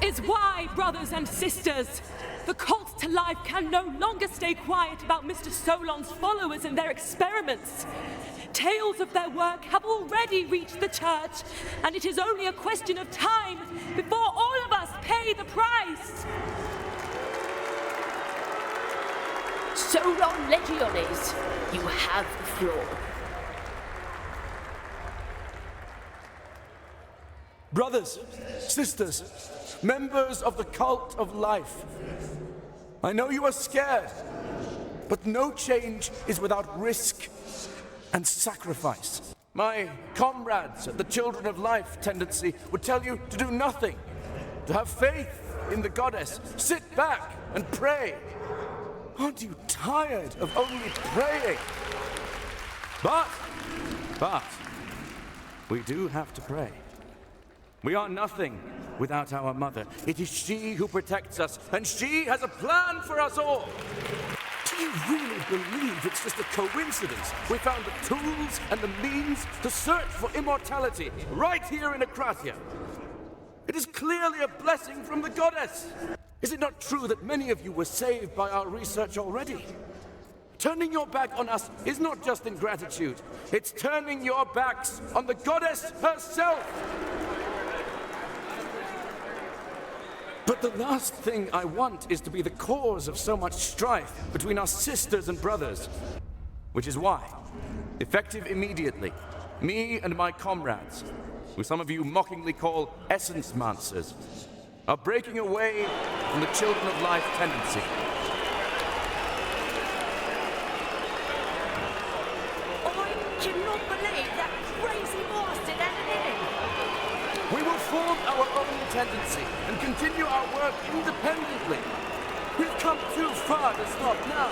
is why, brothers and sisters, the cult to life can no longer stay quiet about Mr. Solon's followers and their experiments. Tales of their work have already reached the church, and it is only a question of time before all of us pay the price. Solon Legiones, you have the floor. Brothers, sisters, members of the cult of life, I know you are scared, but no change is without risk and sacrifice. My comrades at the Children of Life tendency would tell you to do nothing, to have faith in the goddess, sit back and pray. Aren't you tired of only praying? But, we do have to pray. We are nothing without our mother. It is she who protects us, and she has a plan for us all. Do you really believe it's just a coincidence we found the tools and the means to search for immortality right here in Akratya? It is clearly a blessing from the goddess. Is it not true that many of you were saved by our research already? Turning your back on us is not just ingratitude. It's turning your backs on the goddess herself. But the last thing I want is to be the cause of so much strife between our sisters and brothers. Which is why, effective immediately, me and my comrades, who some of you mockingly call essence mancers, are breaking away from the Children of Life tendency. I cannot believe that crazy bastard had an in. We will form our own tendency and continue our work independently. We've come too far to stop now.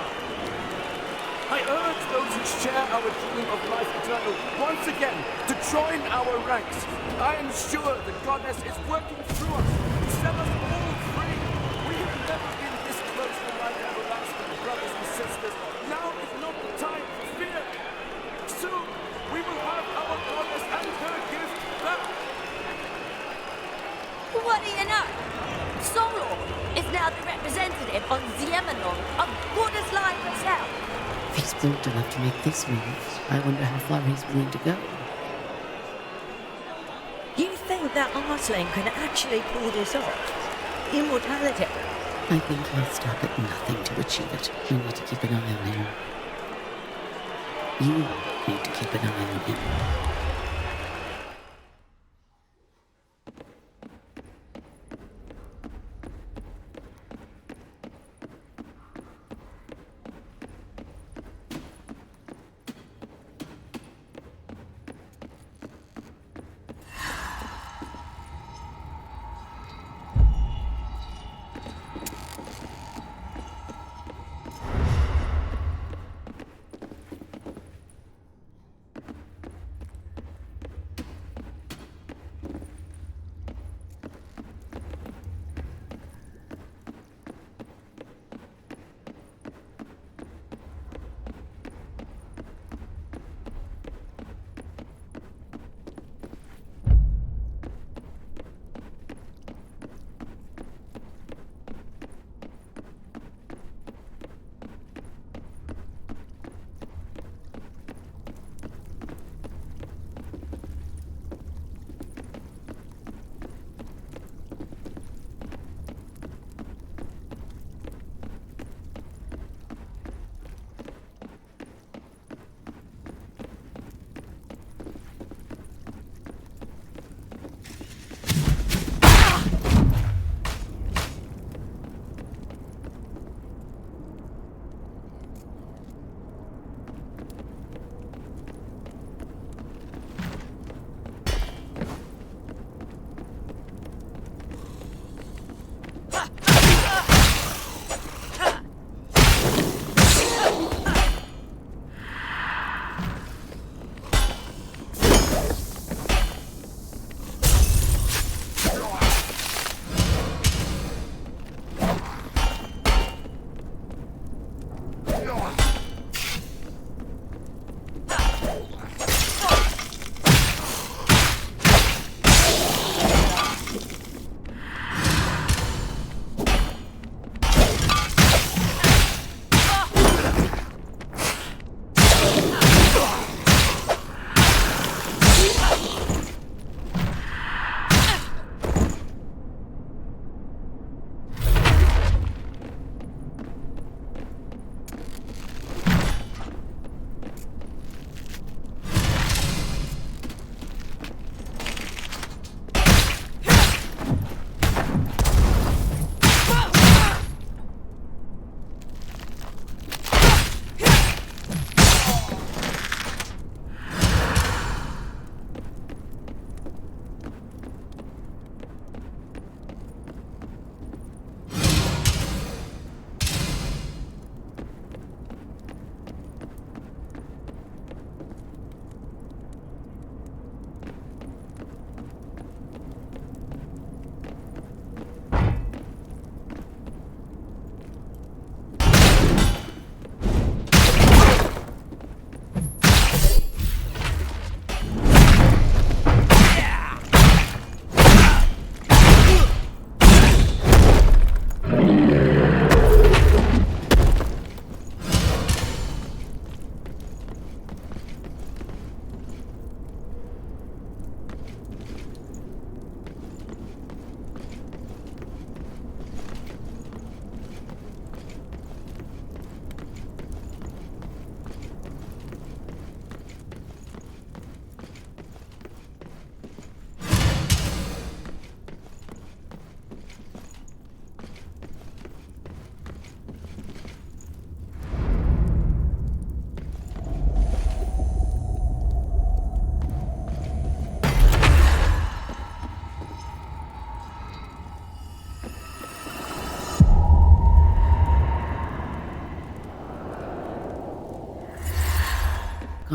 I urge those who share our dream of life eternal once again to join our ranks. I am sure the goddess is working through us to set us all free. We have never been this close to life everlasting, brothers and sisters. Now is not the time for fear. Soon we will have our goddess and her gift back. What do you know? Solon is now the representative on Xemenon of Goddess Life herself. If he's bold enough to make this move, I wonder how far he's willing to go. You think that Arslan can actually pull this off? Immortality? I think he'll stop at nothing to achieve it. We need to keep an eye on him. You need to keep an eye on him.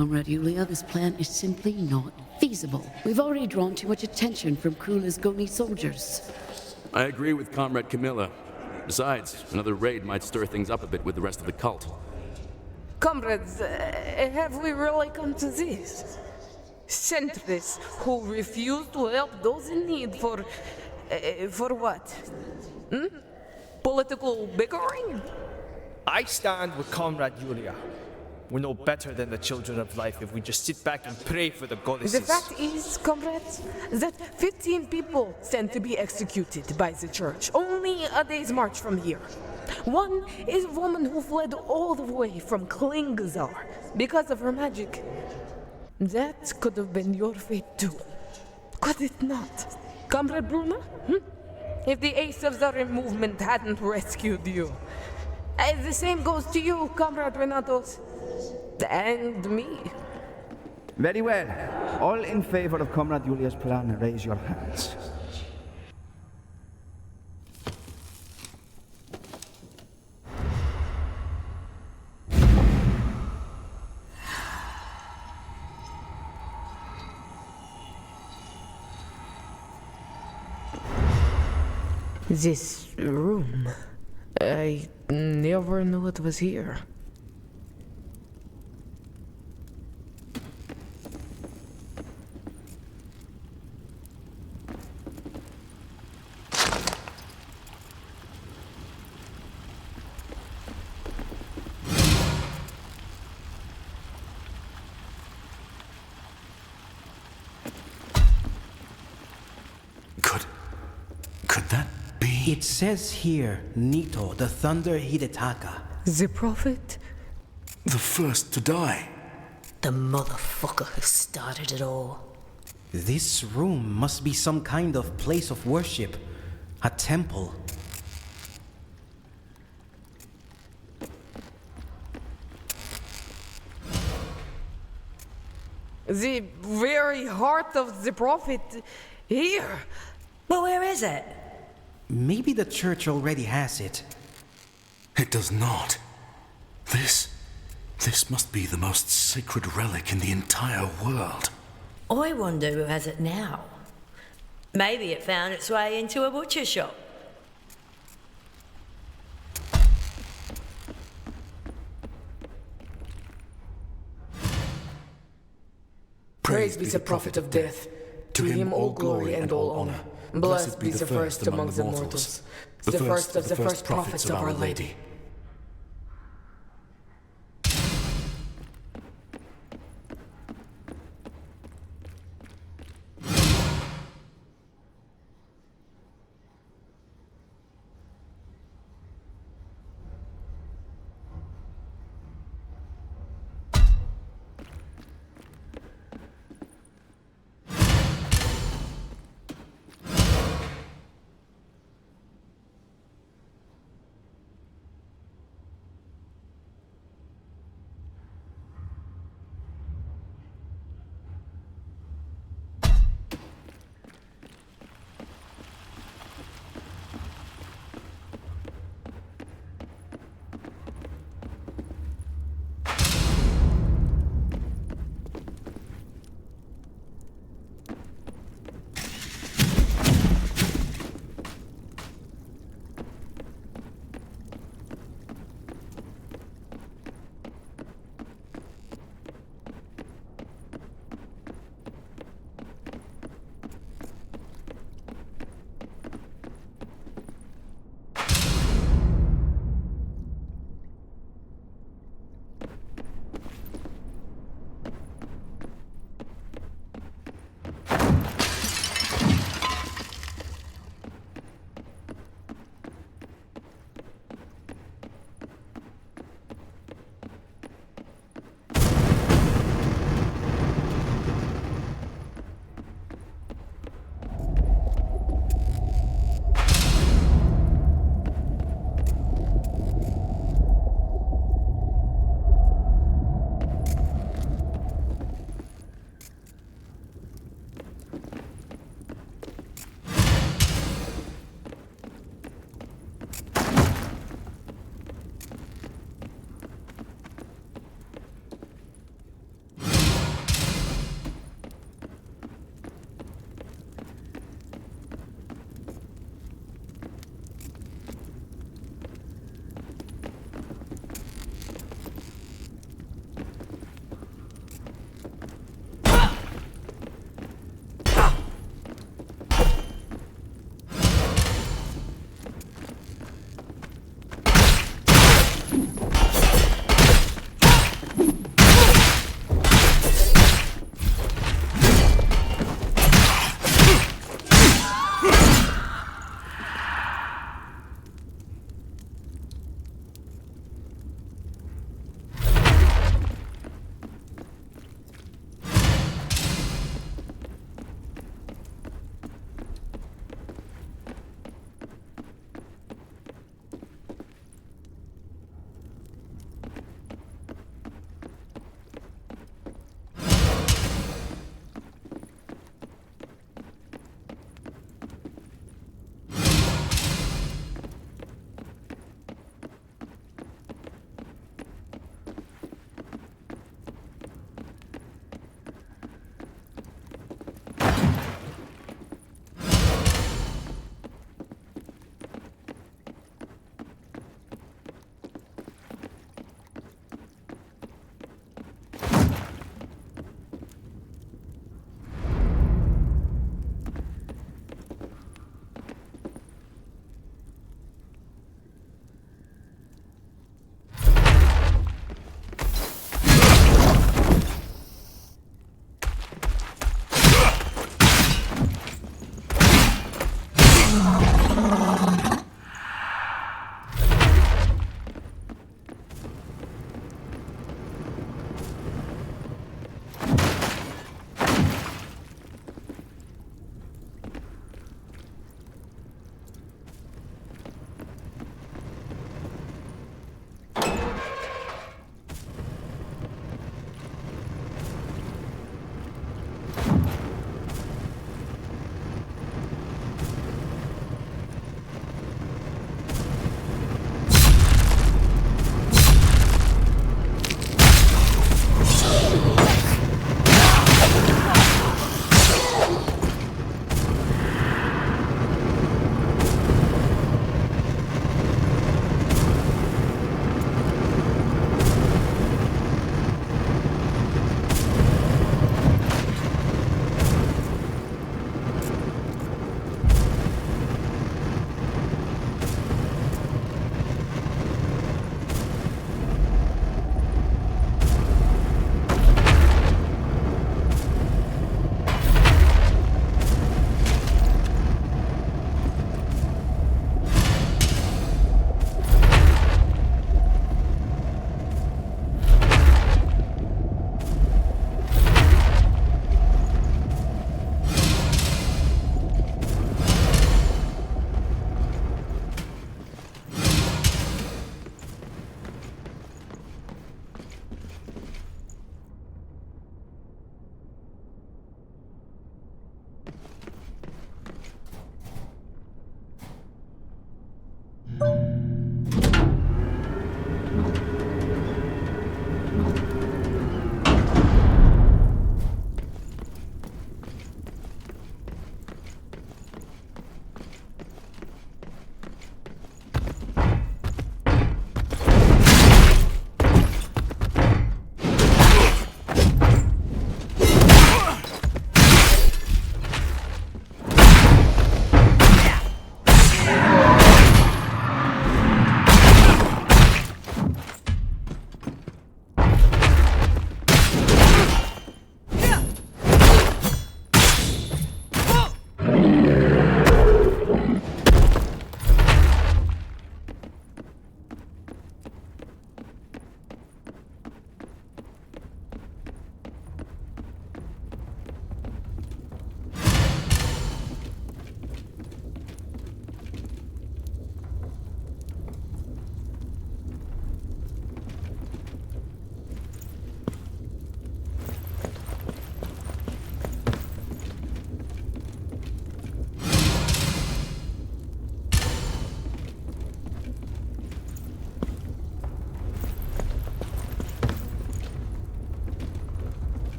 Comrade Yulia, this plan is simply not feasible. We've already drawn too much attention from Krula's Goni soldiers. I agree with Comrade Camilla. Besides, another raid might stir things up a bit with the rest of the cult. Comrades, have we really come to this? Sentries who refuse to help those in need for what? Political bickering? I stand with Comrade Yulia. We're no better than the children of life if we just sit back and pray for the goddesses. The fact is, comrades, that 15 people stand to be executed by the church, only a day's march from here. One is a woman who fled all the way from Klingazar because of her magic. That could have been your fate too, could it not? Comrade Bruna? If the Ace of Zarin movement hadn't rescued you. The same goes to you, Comrade Renatos. And me. Very well. All in favor of Comrade Julia's plan, raise your hands. This room, I never knew it was here. Could that be? It says here, Nito, the Thunder Hidetaka. The Prophet? The first to die. The motherfucker who started it all. This room must be some kind of place of worship. A temple. The very heart of the Prophet here. Well, where is it? Maybe the church already has it. It does not. This must be the most sacred relic in the entire world. I wonder who has it now. Maybe it found its way into a butcher shop. Praise be the Prophet of Death. To him all glory and all honor. Blessed be the first among the mortals. The first of the first prophets of Our Lady.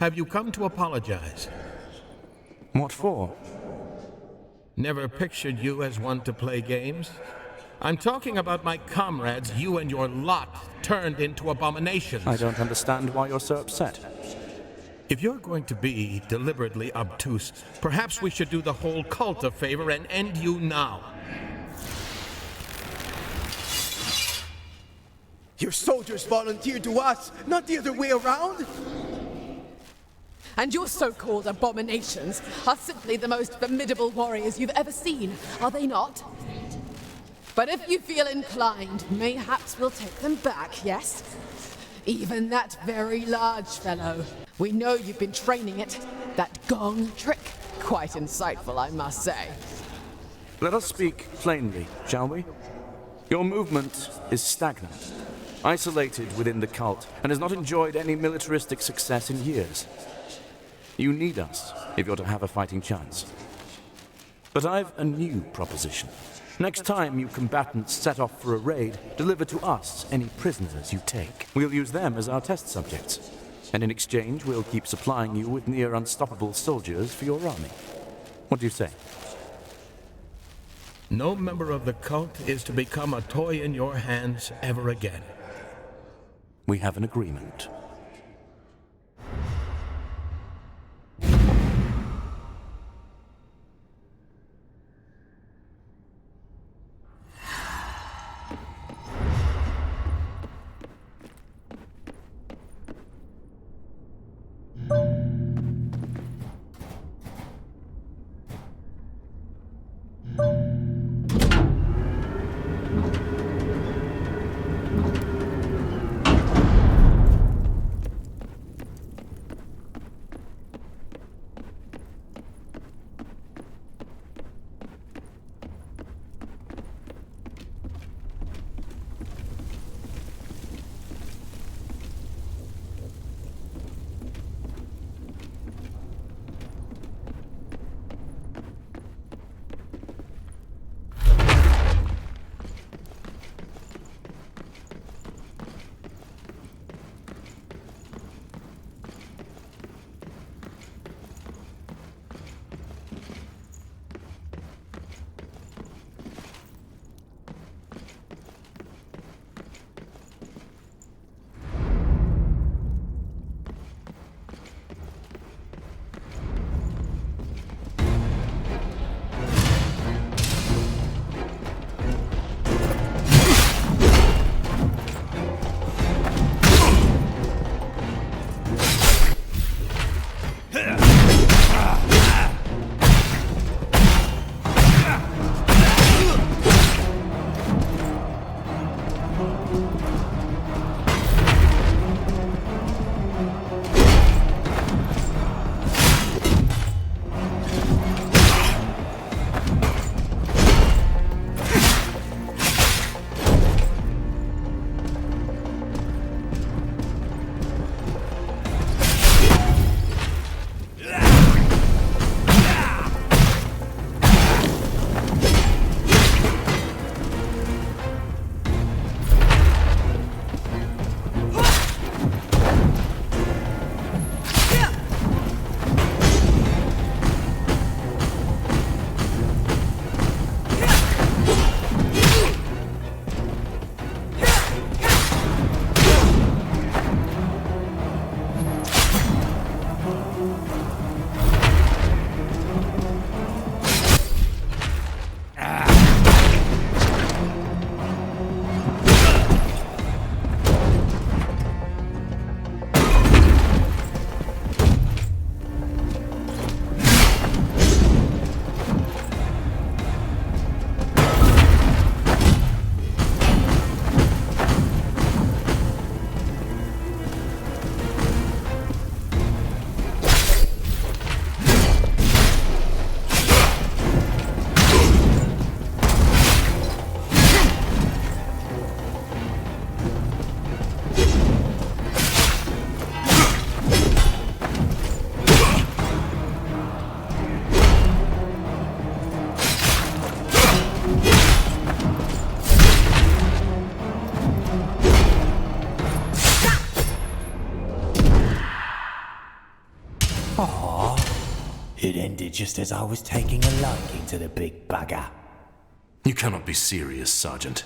Have you come to apologize? What for? Never pictured you as one to play games. I'm talking about my comrades you and your lot turned into abominations. I don't understand why you're so upset. If you're going to be deliberately obtuse, perhaps we should do the whole cult a favor and end you now. Your soldiers volunteered to us, not the other way around. And your so-called abominations are simply the most formidable warriors you've ever seen, are they not? But if you feel inclined, mayhaps we'll take them back, yes? Even that very large fellow. We know you've been training it. That gong trick. Quite insightful, I must say. Let us speak plainly, shall we? Your movement is stagnant, isolated within the cult, and has not enjoyed any militaristic success in years. You need us if you're to have a fighting chance. But I've a new proposition. Next time you combatants set off for a raid, deliver to us any prisoners you take. We'll use them as our test subjects. And in exchange, we'll keep supplying you with near unstoppable soldiers for your army. What do you say? No member of the cult is to become a toy in your hands ever again. We have an agreement. Aww. It ended just as I was taking a liking to the big bugger. You cannot be serious, Sergeant.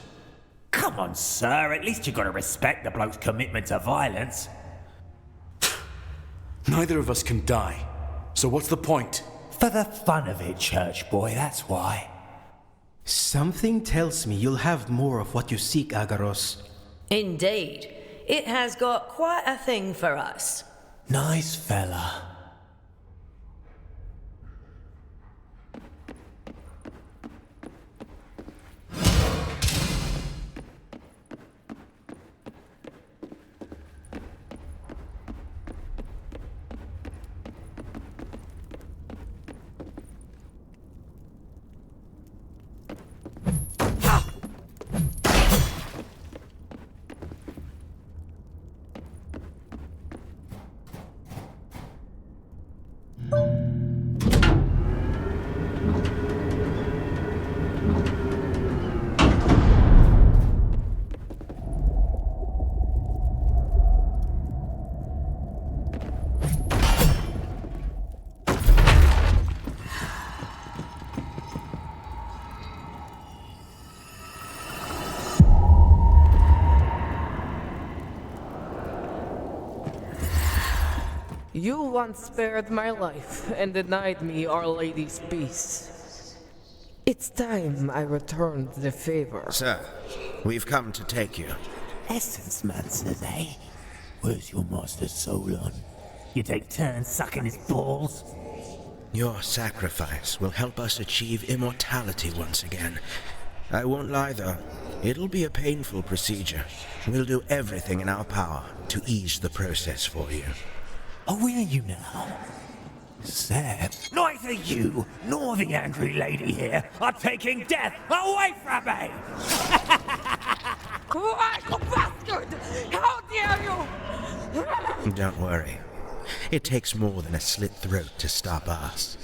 Come on, sir. At least you gotta respect the bloke's commitment to violence. Neither of us can die. So what's the point? For the fun of it, church boy, that's why. Something tells me you'll have more of what you seek, Agaros. Indeed. It has got quite a thing for us. Nice fella. You once spared my life and denied me Our Lady's peace. It's time I returned the favor. Sir, we've come to take you. Essence Mancers, eh? Where's your master Solon? You take turns sucking his balls? Your sacrifice will help us achieve immortality once again. I won't lie, though. It'll be a painful procedure. We'll do everything in our power to ease the process for you. Oh, will you now? Sir, neither you nor the angry lady here are taking death away from me! Why, you bastard! How dare you! Don't worry. It takes more than a slit throat to stop us.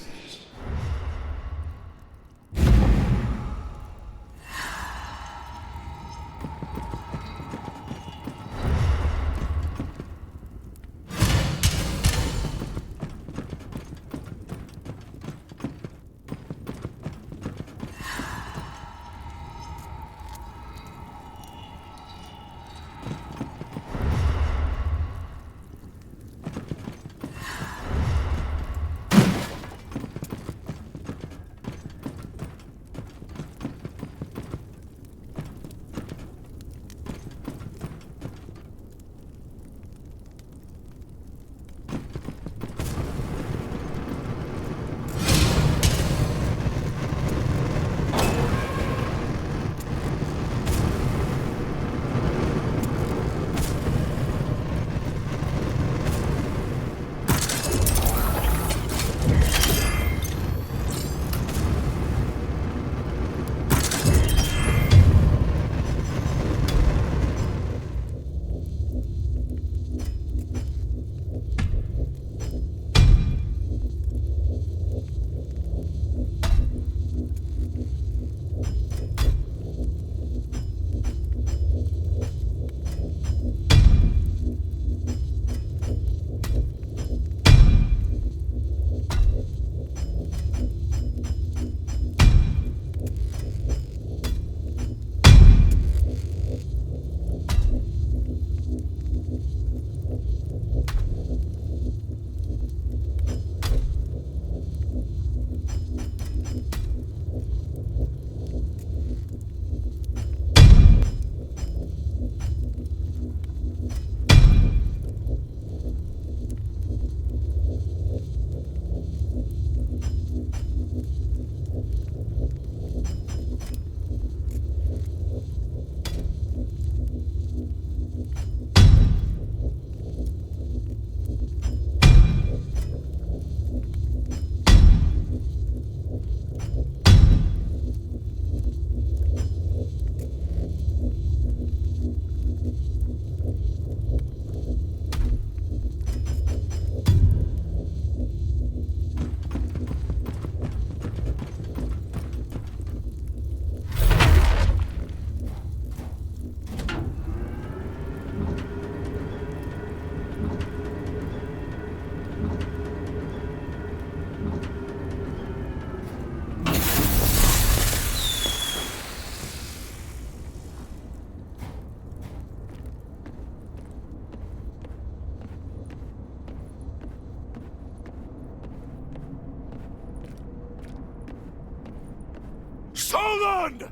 Run!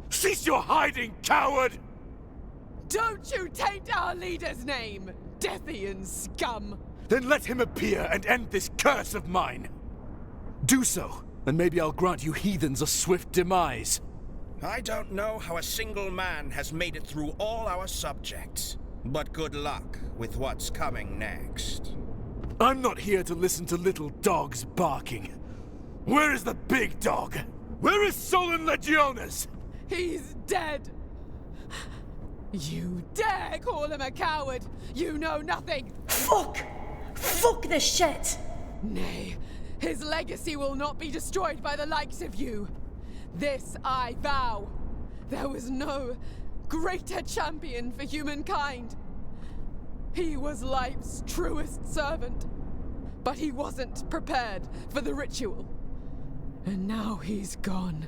Cease your hiding, coward! Don't you take our leader's name, Deathian scum! Then let him appear and end this curse of mine. Do so, and maybe I'll grant you heathens a swift demise. I don't know how a single man has made it through all our subjects, but good luck with what's coming next. I'm not here to listen to little dogs barking. Where is the big dog? Where is Solon Legionis? He's dead! You dare call him a coward! You know nothing! Fuck! Fuck this shit! Nay, his legacy will not be destroyed by the likes of you. This I vow. There was no greater champion for humankind. He was life's truest servant, but he wasn't prepared for the ritual. And now he's gone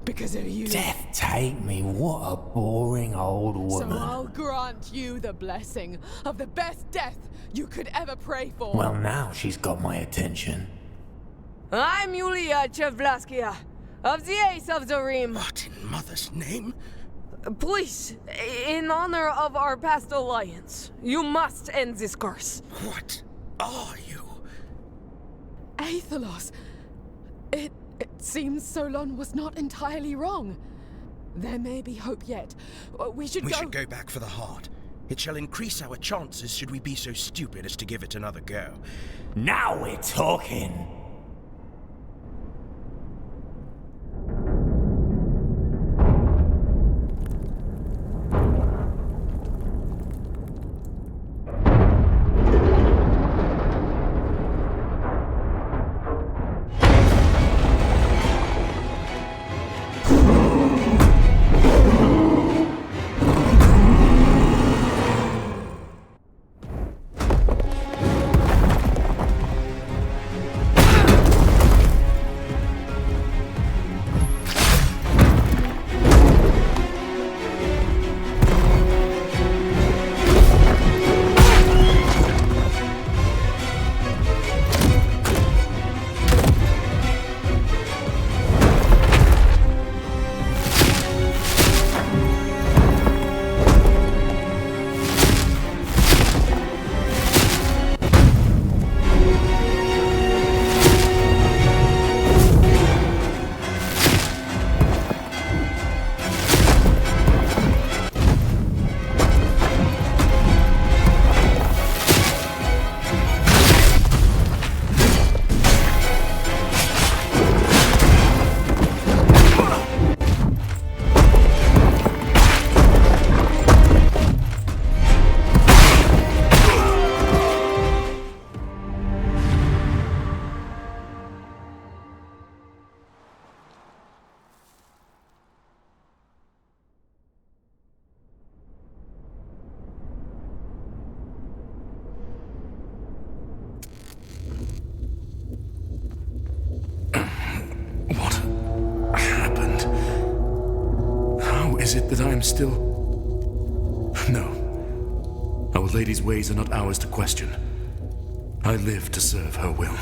because of you. Death take me, what a boring old woman. So I'll grant you the blessing of the best death you could ever pray for. Well, now she's got my attention. I'm Yulia Chevlaskia, of the Ace of the Rim. What in mother's name? Please, in honor of our past alliance, you must end this curse. What are you? Aethelus, it seems Solon was not entirely wrong. There may be hope yet. We should go back for the heart. It shall increase our chances should we be so stupid as to give it another go. Now we're talking! That I am still... No. Our Lady's ways are not ours to question. I live to serve her will.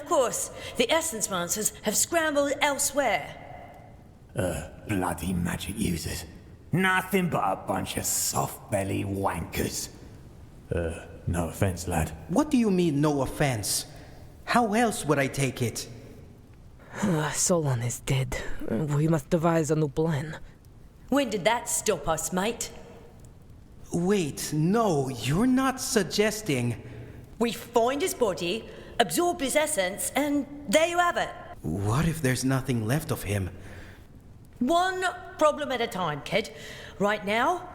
course, the Essence Monsters have scrambled elsewhere. Bloody magic users. Nothing but a bunch of soft-belly wankers. No offense, lad. What do you mean, no offense? How else would I take it? Solon is dead. We must devise a new plan. When did that stop us, mate? Wait, no, you're not suggesting... We find his body, absorb his essence, and there you have it. What if there's nothing left of him? One problem at a time, kid. Right now,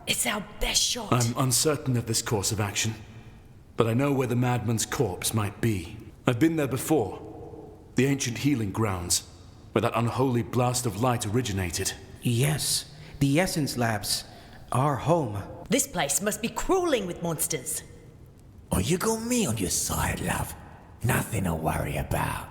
it's our best shot. I'm uncertain of this course of action, but I know where the madman's corpse might be. I've been there before. The ancient healing grounds, where that unholy blast of light originated. Yes, the Essence Labs. Our home. This place must be crawling with monsters. Oh, you got me on your side, love. Nothing to worry about.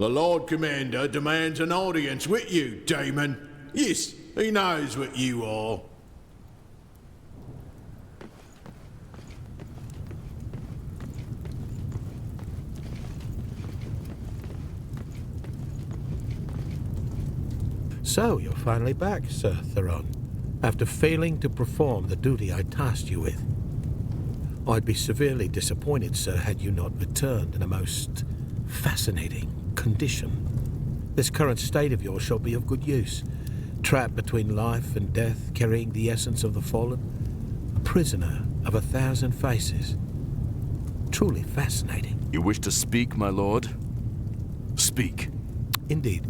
The Lord Commander demands an audience with you, Damon. Yes, he knows what you are. So, you're finally back, Sir Theron, after failing to perform the duty I tasked you with. I'd be severely disappointed, sir, had you not returned in a most fascinating condition. This current state of yours shall be of good use. Trapped between life and death, carrying the essence of the fallen, a prisoner of 1,000 faces. Truly fascinating. You wish to speak, my lord? Speak. Indeed.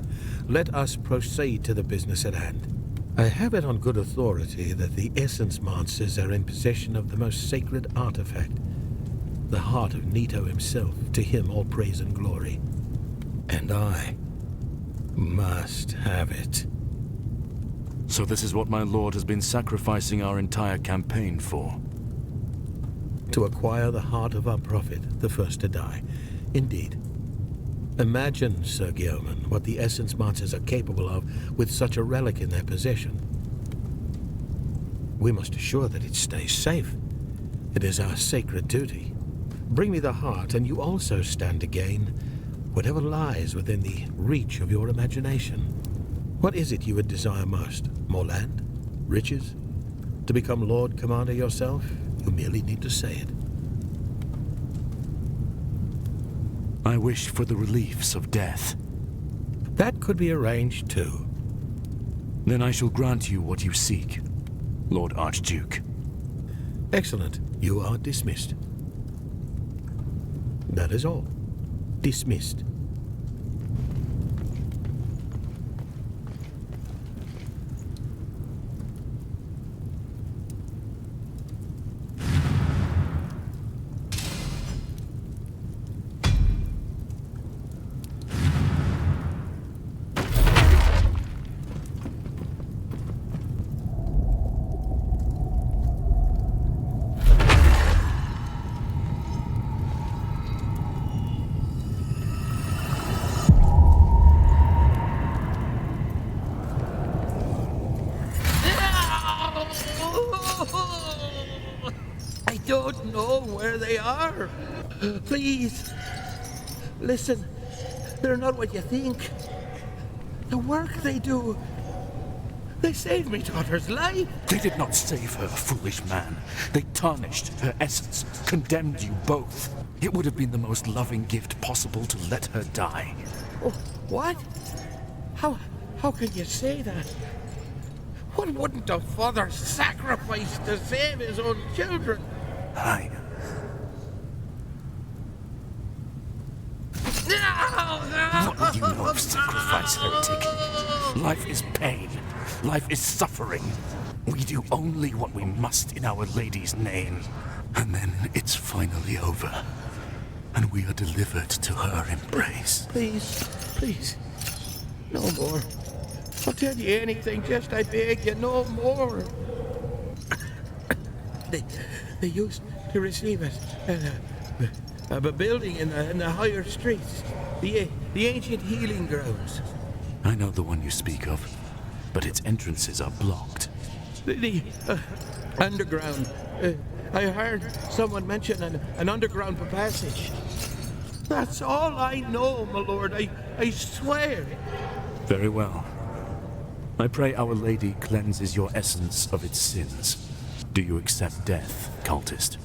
Let us proceed to the business at hand. I have it on good authority that the Essence Monsters are in possession of the most sacred artifact, the heart of Nito himself, to him all praise and glory. And I must have it. So this is what my lord has been sacrificing our entire campaign for? To acquire the heart of our prophet, the first to die. Indeed. Imagine, Sir Guilliman, what the Essence Monsters are capable of with such a relic in their possession. We must assure that it stays safe. It is our sacred duty. Bring me the heart, and you also stand to gain whatever lies within the reach of your imagination. What is it you would desire most? More land? Riches? To become Lord Commander yourself? You merely need to say it. I wish for the reliefs of death. That could be arranged too. Then I shall grant you what you seek, Lord Archduke. Excellent. You are dismissed. That is all. Dismissed. I don't know where they are. Please, listen. They're not what you think. The work they do. They saved me daughter's life. They did not save her, foolish man. They tarnished her essence, condemned you both. It would have been the most loving gift possible to let her die. Oh, what? How can you say that? What wouldn't a father sacrifice to save his own children? What would you know of sacrifice, heretic? Life is pain. Life is suffering. We do only what we must in Our Lady's name. And then it's finally over. And we are delivered to her embrace. Please, please. No more. I'll tell you anything, just I beg you, no more. They used to receive us at a building in the higher streets, the ancient healing grounds. I know the one you speak of, but its entrances are blocked. The underground. I heard someone mention an underground passage. That's all I know, my lord. I swear. Very well. I pray Our Lady cleanses your essence of its sins. Do you accept death, cultist?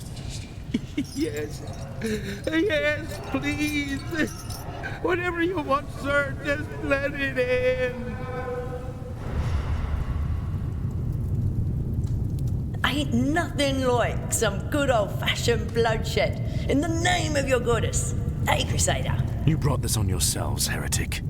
Yes. Yes, please. Whatever you want, sir, just let it in. Ain't nothing like some good old-fashioned bloodshed in the name of your goddess. Hey, Crusader. You brought this on yourselves, heretic.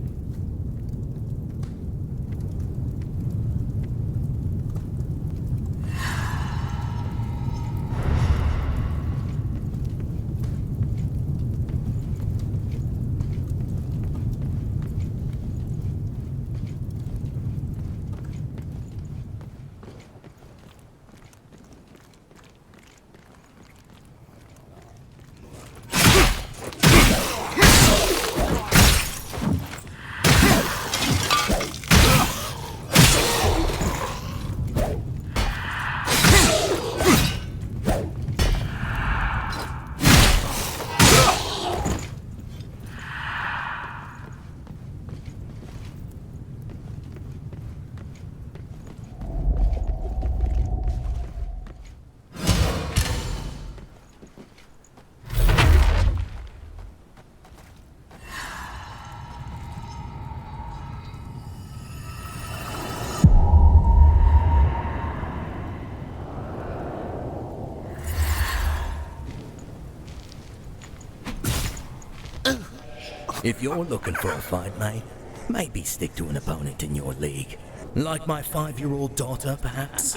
If you're looking for a fight, mate, maybe stick to an opponent in your league. Like my 5-year-old daughter, perhaps?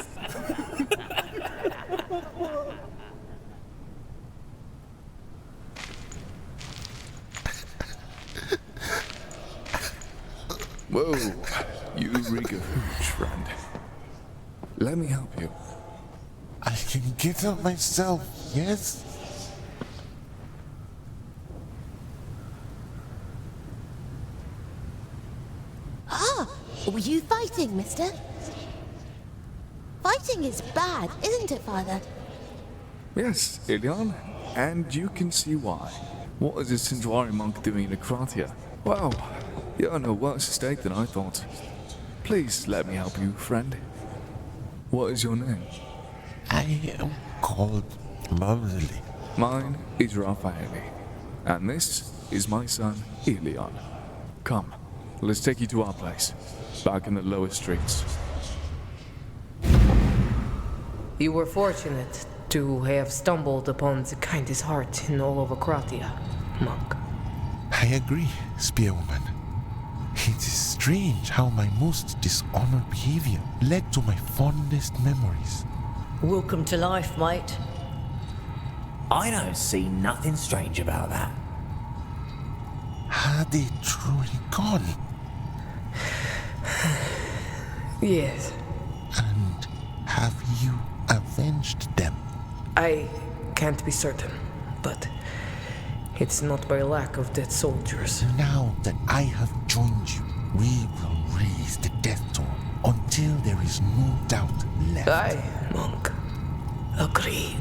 Whoa, you reek of hooch, friend. Let me help you. I can get up myself, yes? Ah, were you fighting, mister? Fighting is bad, isn't it, Father? Yes, Ilion, and you can see why. What is this Sinjwari monk doing in Akratya? Well, you're in a worse state than I thought. Please let me help you, friend. What is your name? I am called Mumsley. Mine is Raphaeli, and this is my son, Ilion. Come, let's take you to our place, back in the lower streets. You were fortunate to have stumbled upon the kindest heart in all of Akratya, monk. I agree, Spearwoman. It is strange how my most dishonored behavior led to my fondest memories. Welcome to life, mate. I don't see nothing strange about that. Are they truly gone? Yes. And have you avenged them? I can't be certain, but it's not by lack of dead soldiers. Now that I have joined you, we will raise the death toll until there is no doubt left. Aye, monk. Agreed.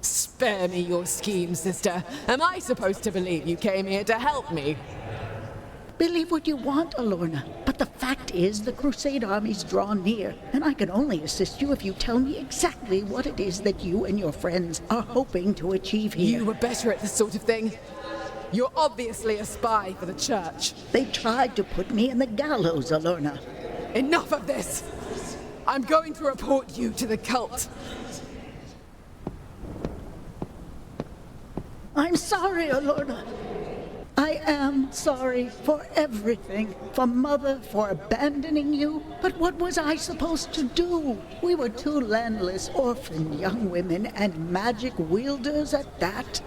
Spare me your scheme, sister. Am I supposed to believe you came here to help me? Believe what you want, Alorna, but the fact is the Crusade armies draw near, and I can only assist you if you tell me exactly what it is that you and your friends are hoping to achieve here. You were better at this sort of thing. You're obviously a spy for the church. They tried to put me in the gallows, Alorna. Enough of this! I'm going to report you to the cult. I'm sorry, Alorna. I am sorry for everything. For Mother, for abandoning you. But what was I supposed to do? We were two landless, orphan young women and magic wielders at that.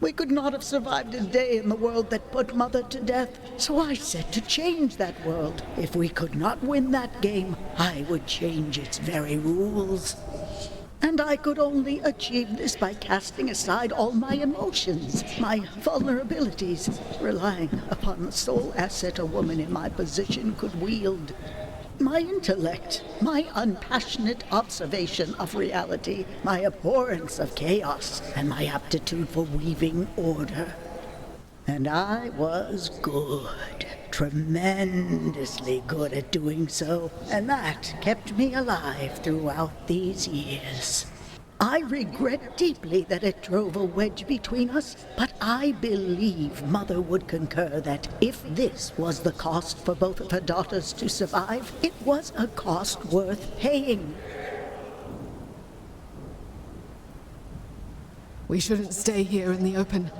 We could not have survived a day in the world that put Mother to death. So I set to change that world. If we could not win that game, I would change its very rules. And I could only achieve this by casting aside all my emotions, my vulnerabilities, relying upon the sole asset a woman in my position could wield. My intellect, my unpassionate observation of reality, my abhorrence of chaos, and my aptitude for weaving order. And I was good. tremendously good at doing so, and that kept me alive throughout these years. I regret deeply that it drove a wedge between us, but I believe Mother would concur that if this was the cost for both of her daughters to survive, it was a cost worth paying. We shouldn't stay here in the open.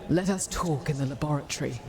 Let us talk in the laboratory.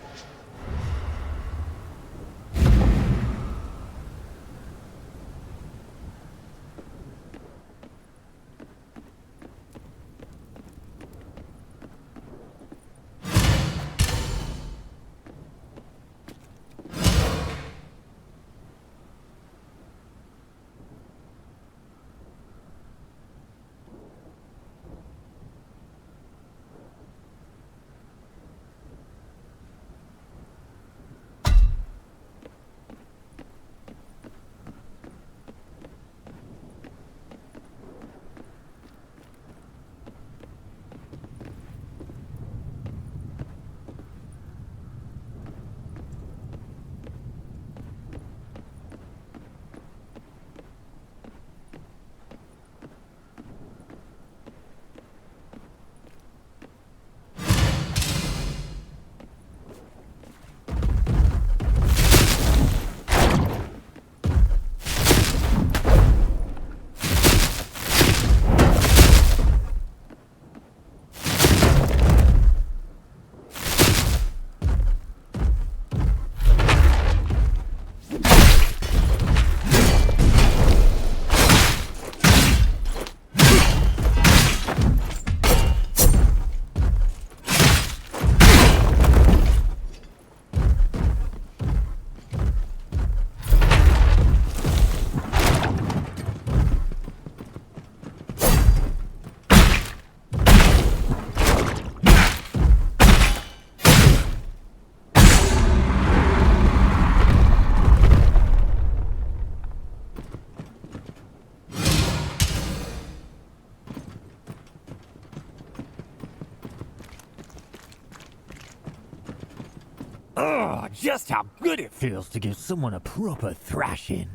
Oh, just how good it feels to give someone a proper thrashing.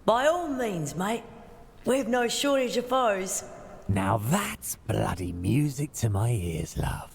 By all means, mate. We've no shortage of foes. Now that's bloody music to my ears, love.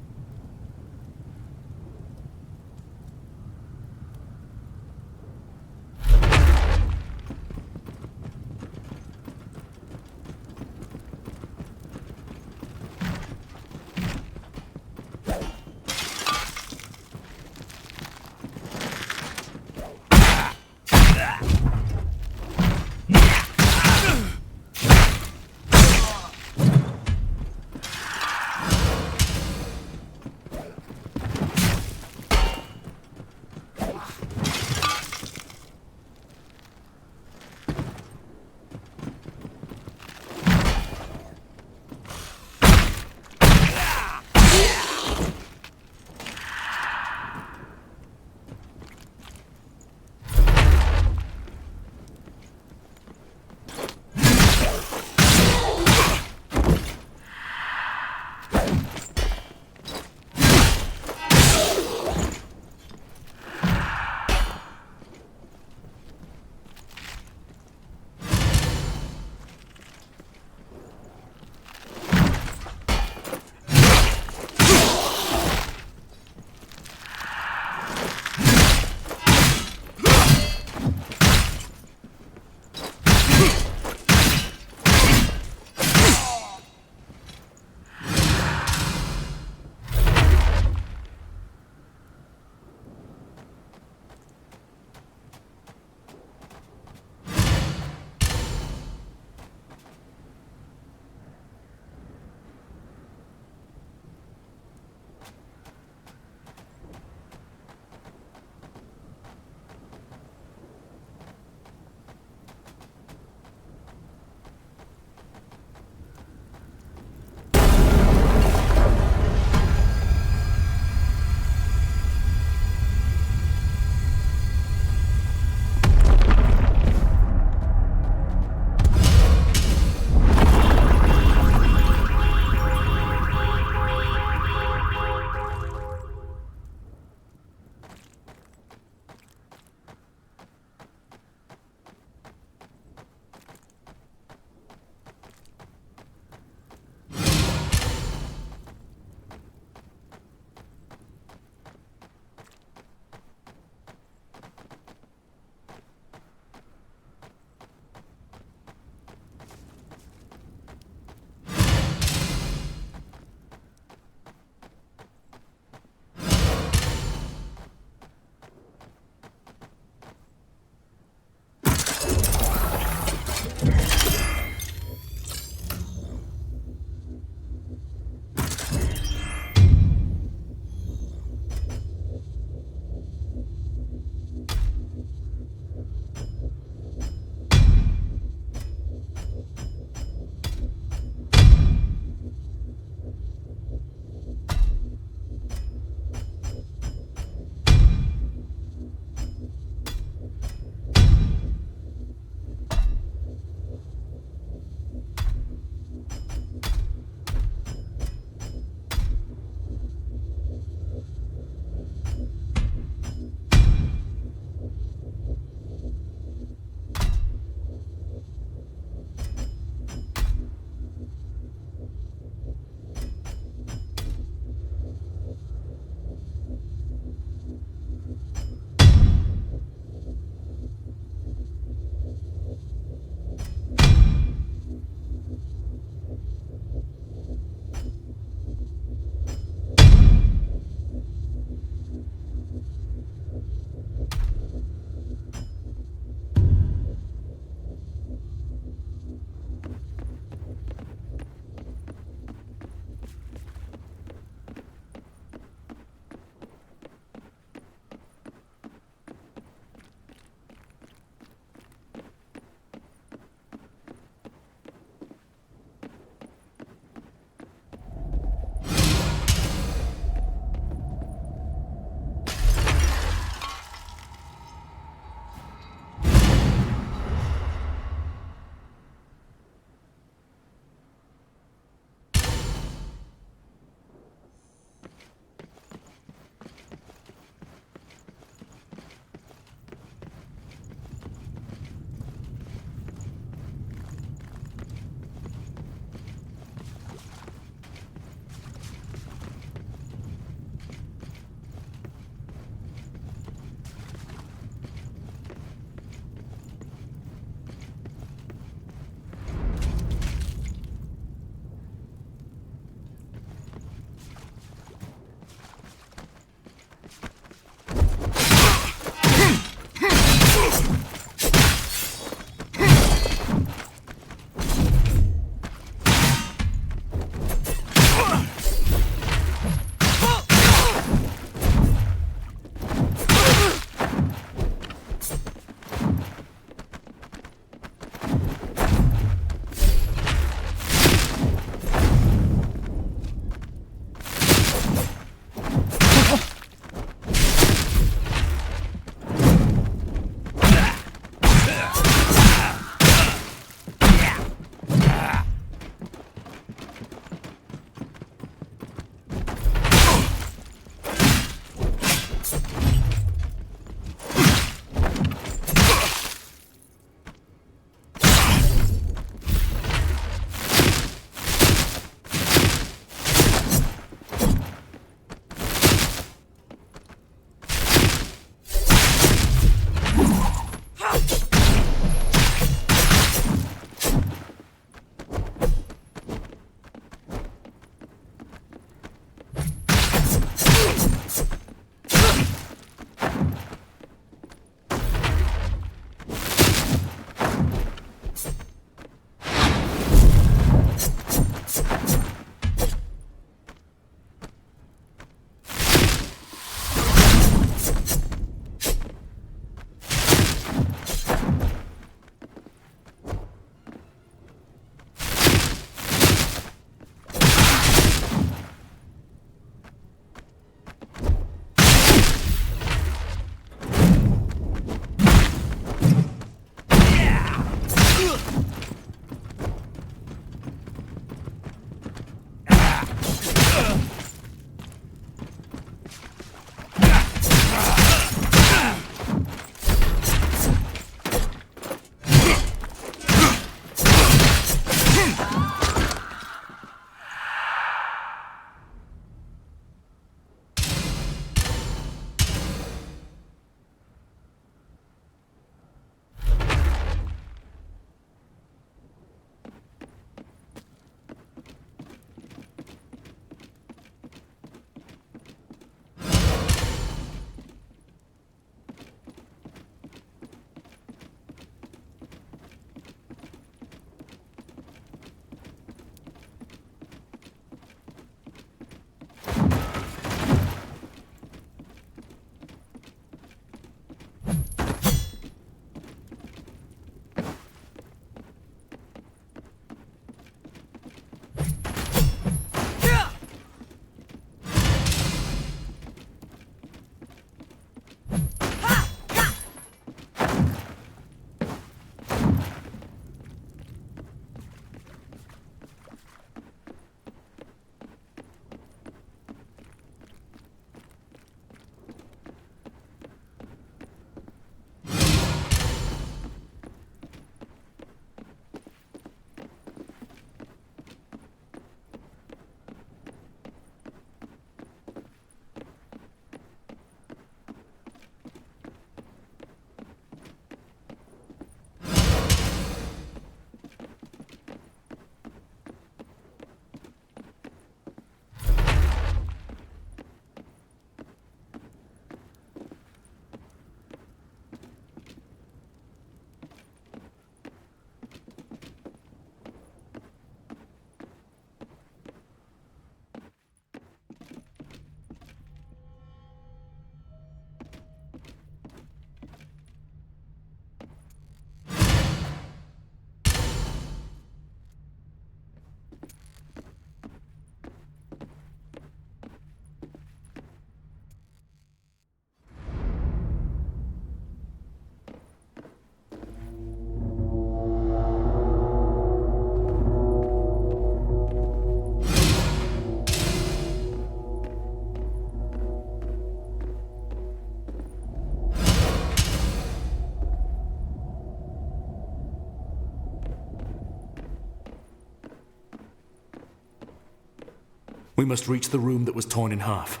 We must reach the room that was torn in half.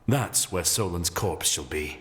That's where Solon's corpse shall be.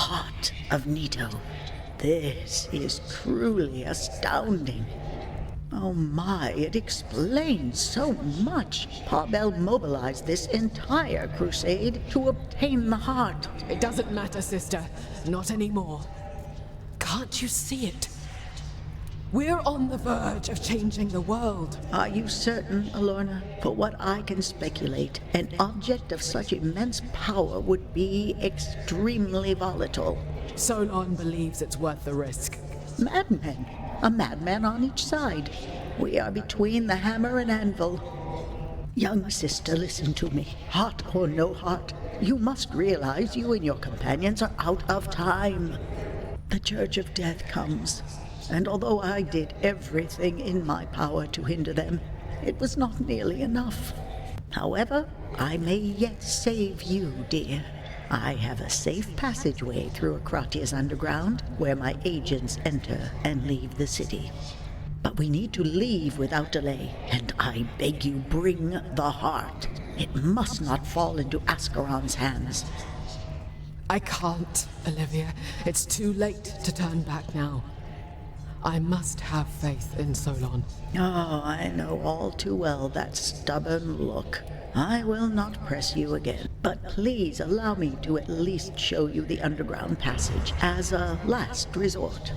heart of Nito. This is truly astounding. Oh my, it explains so much. Pavel mobilized this entire crusade to obtain the heart. It doesn't matter, sister. Not anymore. Can't you see it? We're on the verge of changing the world. Are you certain, Alorna? For what I can speculate, an object of such immense power would be extremely volatile. Solon believes it's worth the risk. Madmen. A madman on each side. We are between the hammer and anvil. Young sister, listen to me. Heart or no heart, you must realize you and your companions are out of time. The Church of Death comes, and although I did everything in my power to hinder them, it was not nearly enough. However, I may yet save you, dear. I have a safe passageway through Akratya's underground, where my agents enter and leave the city. But we need to leave without delay, and I beg you bring the heart. It must not fall into Ascaron's hands. I can't, Olivia. It's too late to turn back now. I must have faith in Solon. Oh, I know all too well that stubborn look. I will not press you again, but please allow me to at least show you the underground passage as a last resort.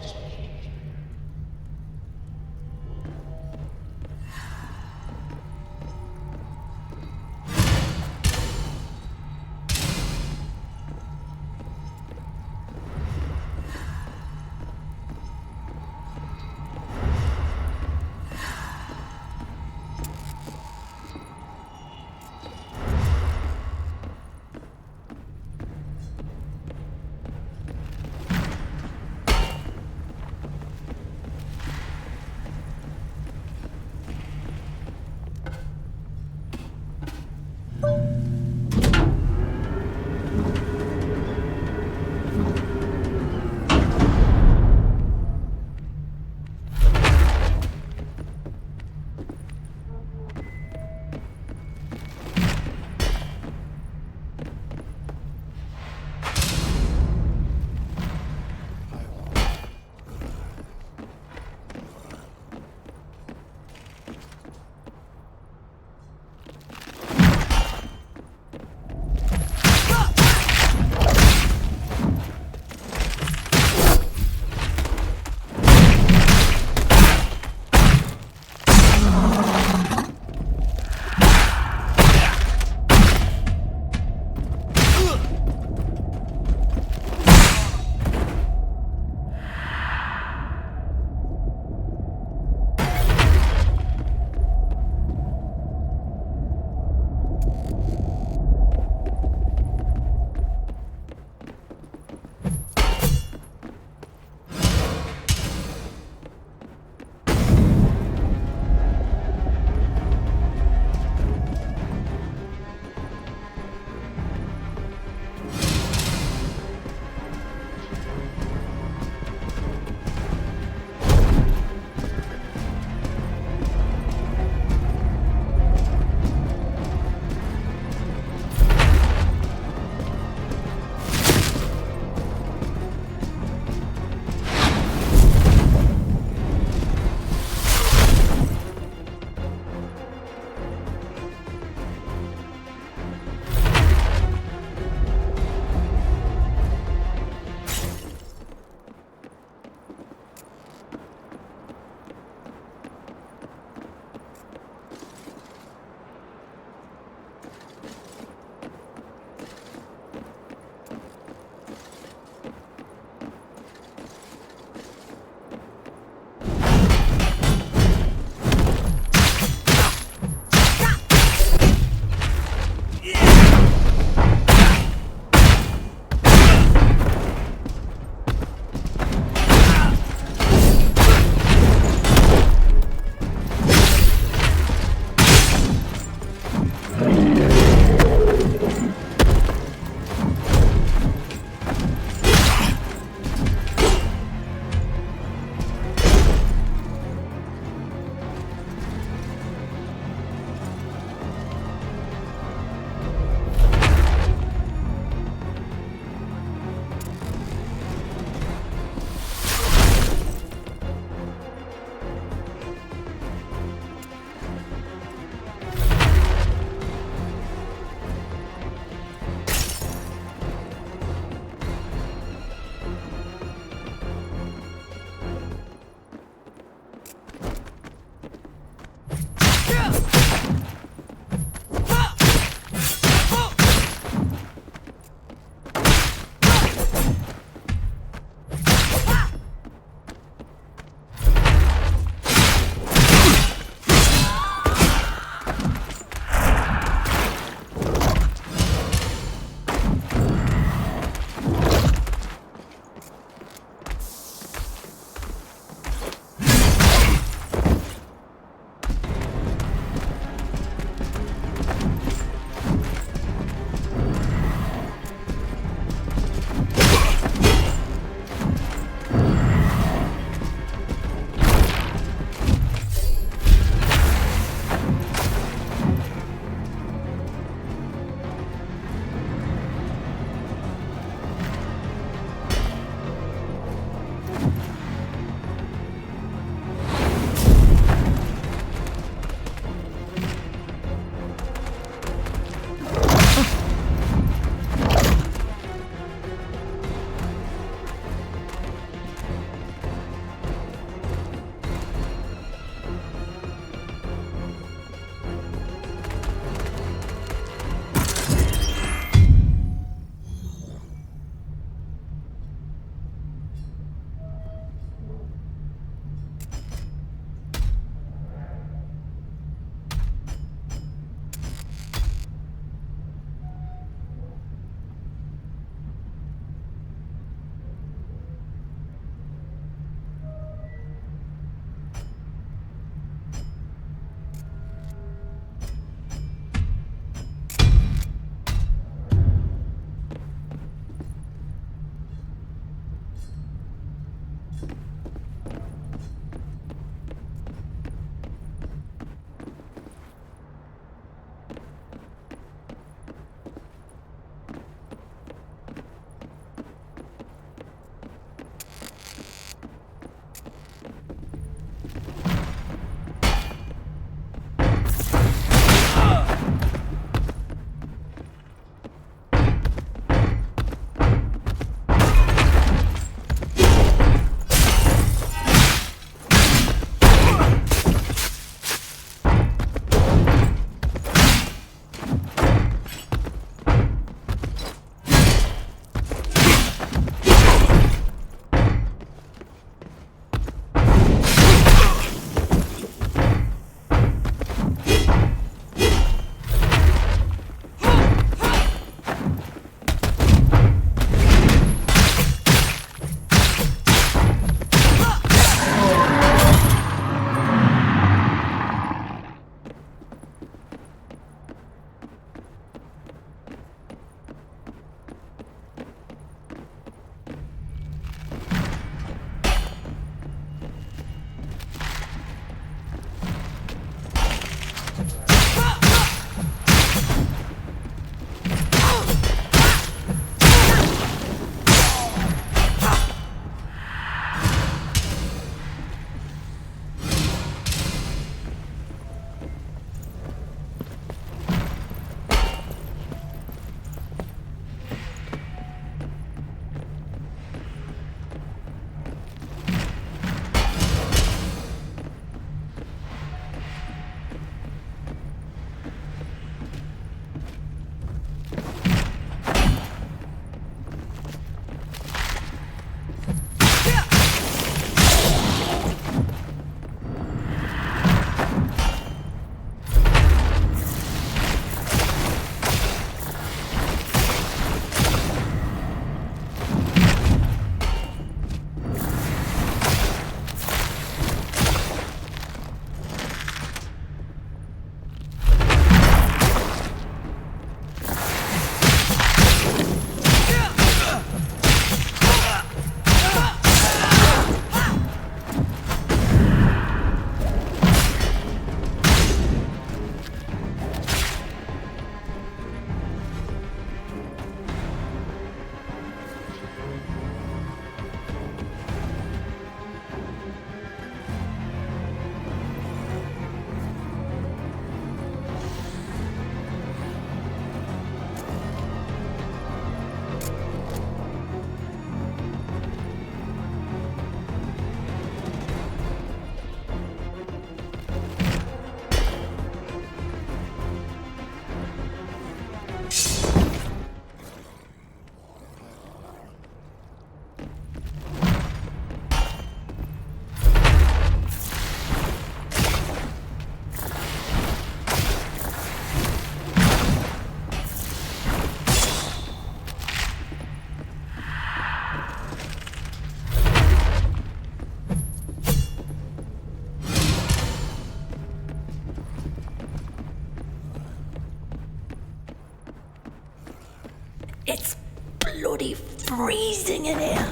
freezing in here.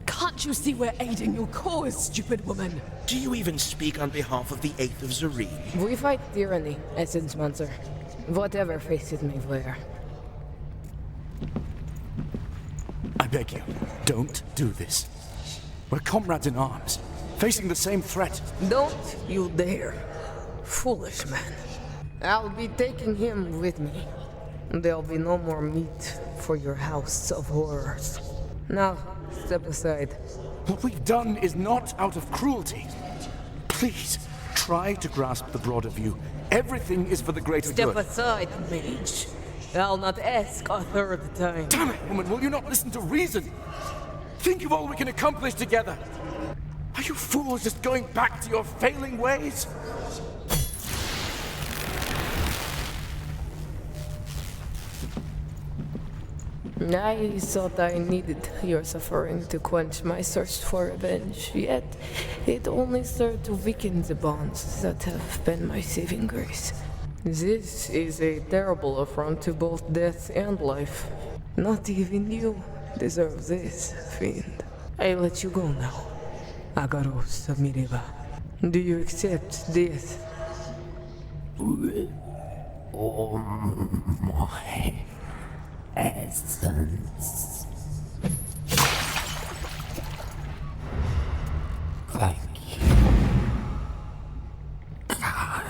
Can't you see we're aiding your cause, stupid woman? Do you even speak on behalf of the 8th of Zareen? We fight tyranny, Essence Monster. Whatever faces may wear. I beg you, don't do this. We're comrades in arms, facing the same threat. Don't you dare. Foolish man. I'll be taking him with me. There'll be no more meat for your house of horrors. Now, step aside. What we've done is not out of cruelty. Please, try to grasp the broader view. Everything is for the greater Step good. aside, mage. I'll not ask a third time. Damn it, woman, will you not listen to reason? Think of all we can accomplish together. Are you fools just going back to your failing ways? I thought I needed your suffering to quench my thirst for revenge, yet it only served to weaken the bonds that have been my saving grace. This is a terrible affront to both death and life. Not even you deserve this, fiend. I let you go now. Agaros Miriva. Do you accept death? Oh my essence. Thank you. God.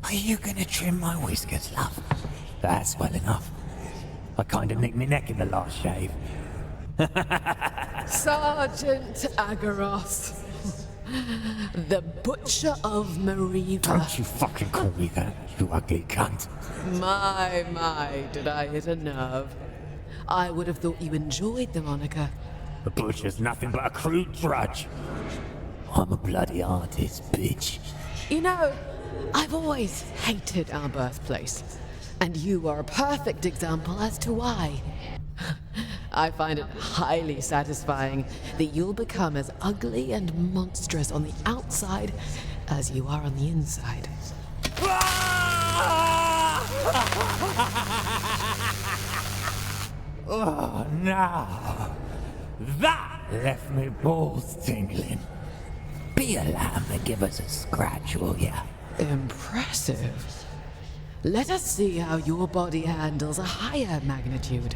Are you gonna trim my whiskers, love? That's well enough. I kinda nicked my neck in the last shave. Sergeant Agaros. The Butcher of Mariva. Don't you fucking call me that, you ugly cunt. My, did I hit a nerve? I would have thought you enjoyed the moniker. The Butcher's nothing but a crude drudge. I'm a bloody artist, bitch. You know, I've always hated our birthplace, and you are a perfect example as to why. I find it highly satisfying that you'll become as ugly and monstrous on the outside as you are on the inside. Oh no! That left me balls tingling. Be a lamb and give us a scratch, will ya? Impressive. Let us see how your body handles a higher magnitude.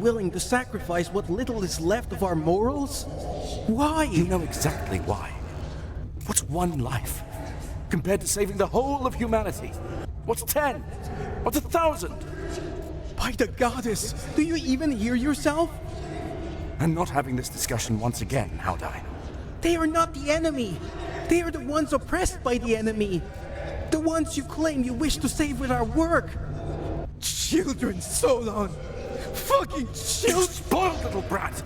willing to sacrifice what little is left of our morals? Why? You know exactly why. What's one life compared to saving the whole of humanity? What's 10? What's 1,000? By the goddess, do you even hear yourself? And not having this discussion once again, Haldine. They are not the enemy. They are the ones oppressed by the enemy. The ones you claim you wish to save with our work. Children, Solon! Fucking children! You spoiled little brat!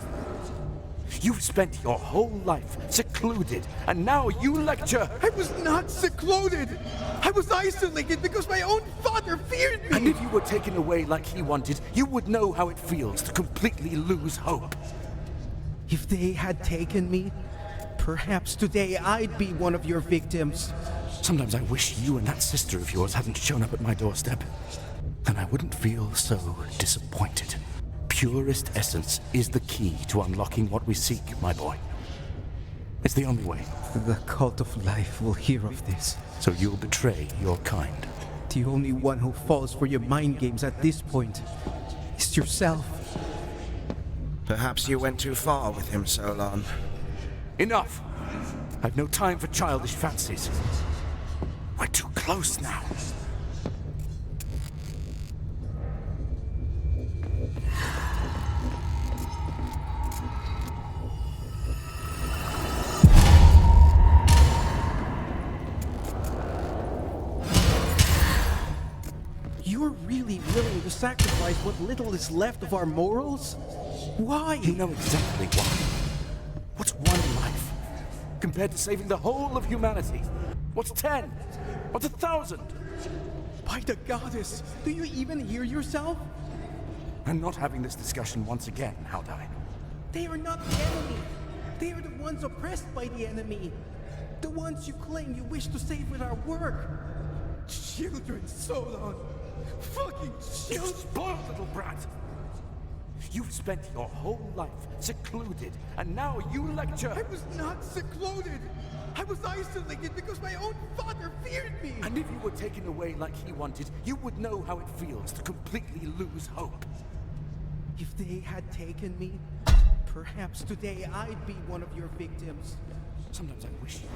You've spent your whole life secluded, and now you lecture! I was not secluded! I was isolated because my own father feared me! And if you were taken away like he wanted, you would know how it feels to completely lose hope. If they had taken me, perhaps today I'd be one of your victims. Sometimes I wish you and that sister of yours hadn't shown up at my doorstep. Then I wouldn't feel so disappointed. Purest essence is the key to unlocking what we seek, my boy. It's the only way. The cult of life will hear of this. So you'll betray your kind. The only one who falls for your mind games at this point is yourself. Perhaps you went too far with him, Solon. Enough! I've no time for childish fancies. We're too close now. You're really willing to sacrifice what little is left of our morals? Why? You know exactly why. What's one life compared to saving the whole of humanity? What's 10? What's 1,000? By the goddess, do you even hear yourself? And not having this discussion once again, Haldine. They are not the enemy. They are the ones oppressed by the enemy. The ones you claim you wish to save with our work. Children, Solon! Fucking children! You spoiled little brat! You've spent your whole life secluded, and now you lecture! I was not secluded! I was isolated because my own father feared me! And if you were taken away like he wanted, you would know how it feels to completely lose hope. If they had taken me, perhaps today I'd be one of your victims. Sometimes I wish you...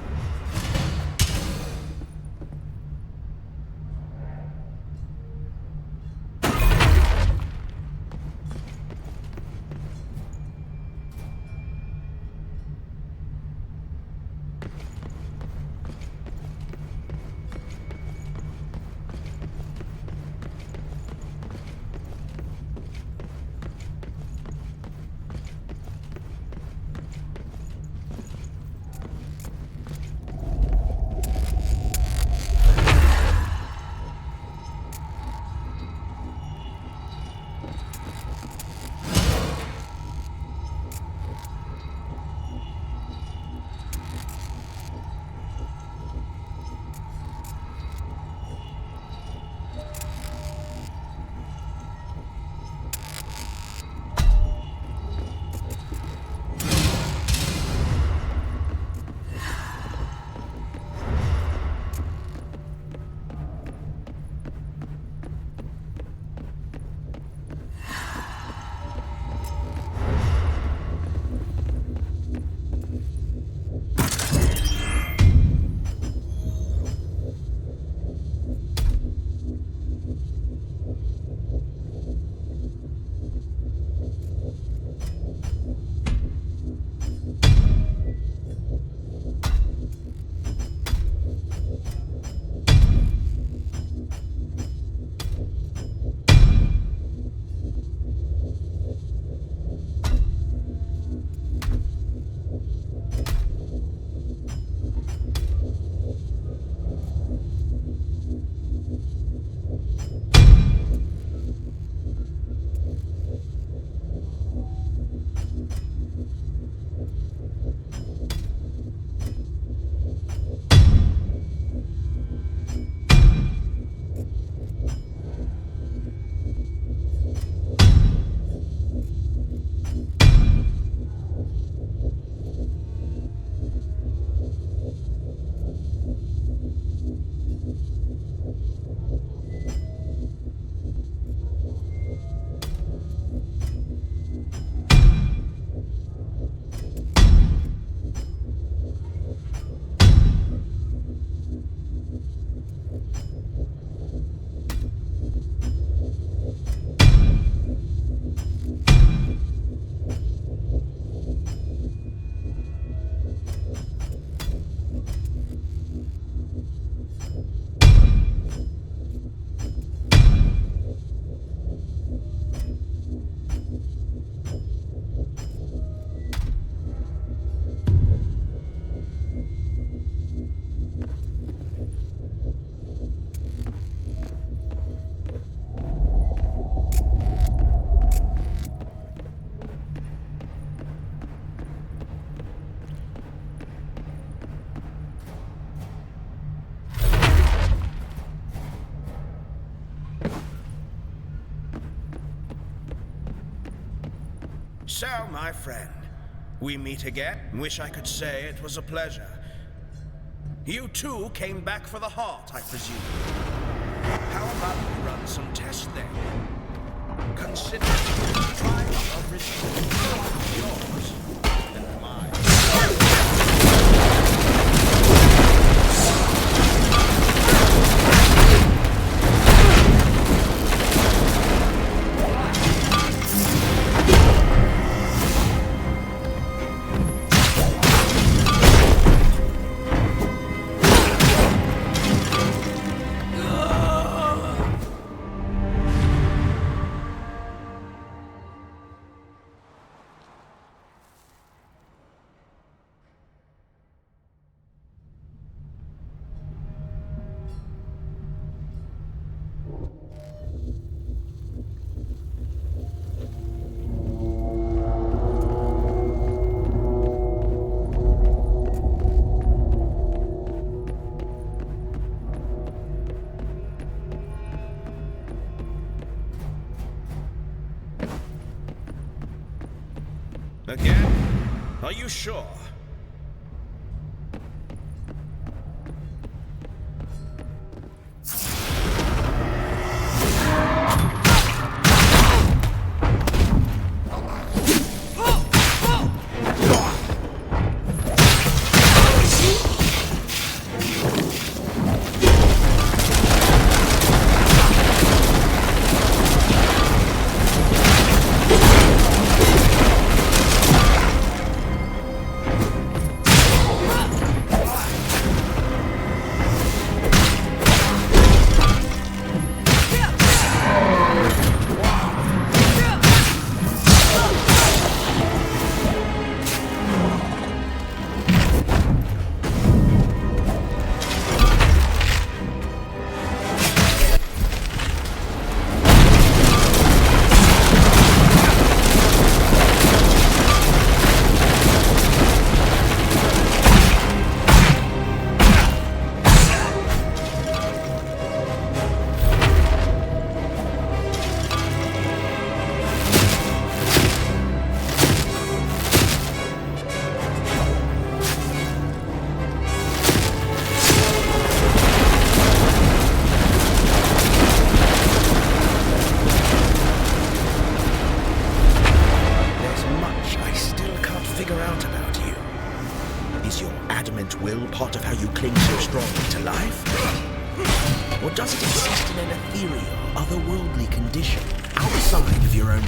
So, my friend, we meet again. Wish I could say it was a pleasure. You too came back for the heart, I presume. How about we run some tests then? Consider the trial of resistance yours and mine. Again? Are you sure?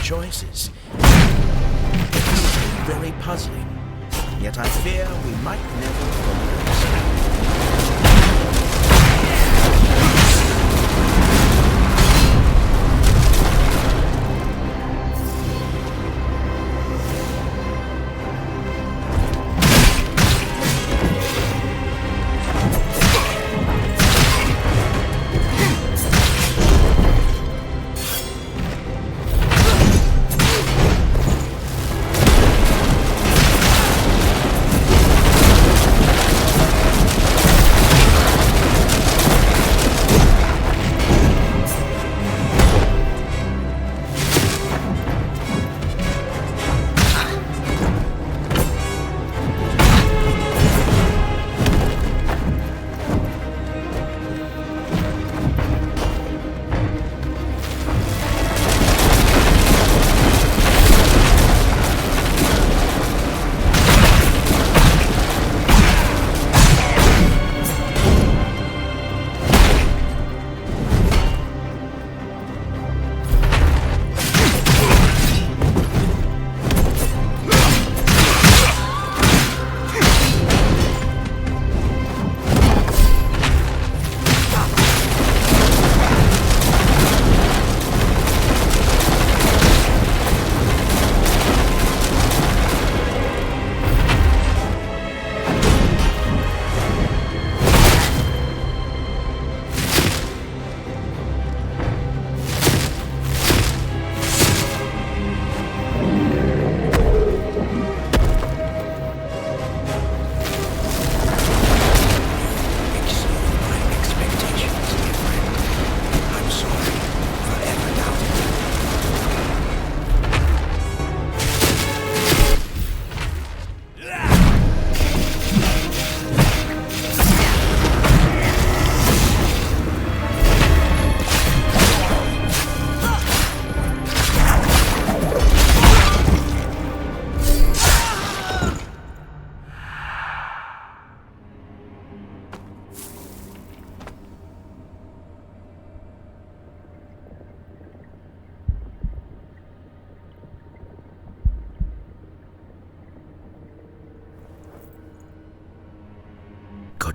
Choices. Very puzzling, yet I fear we might never fully understand.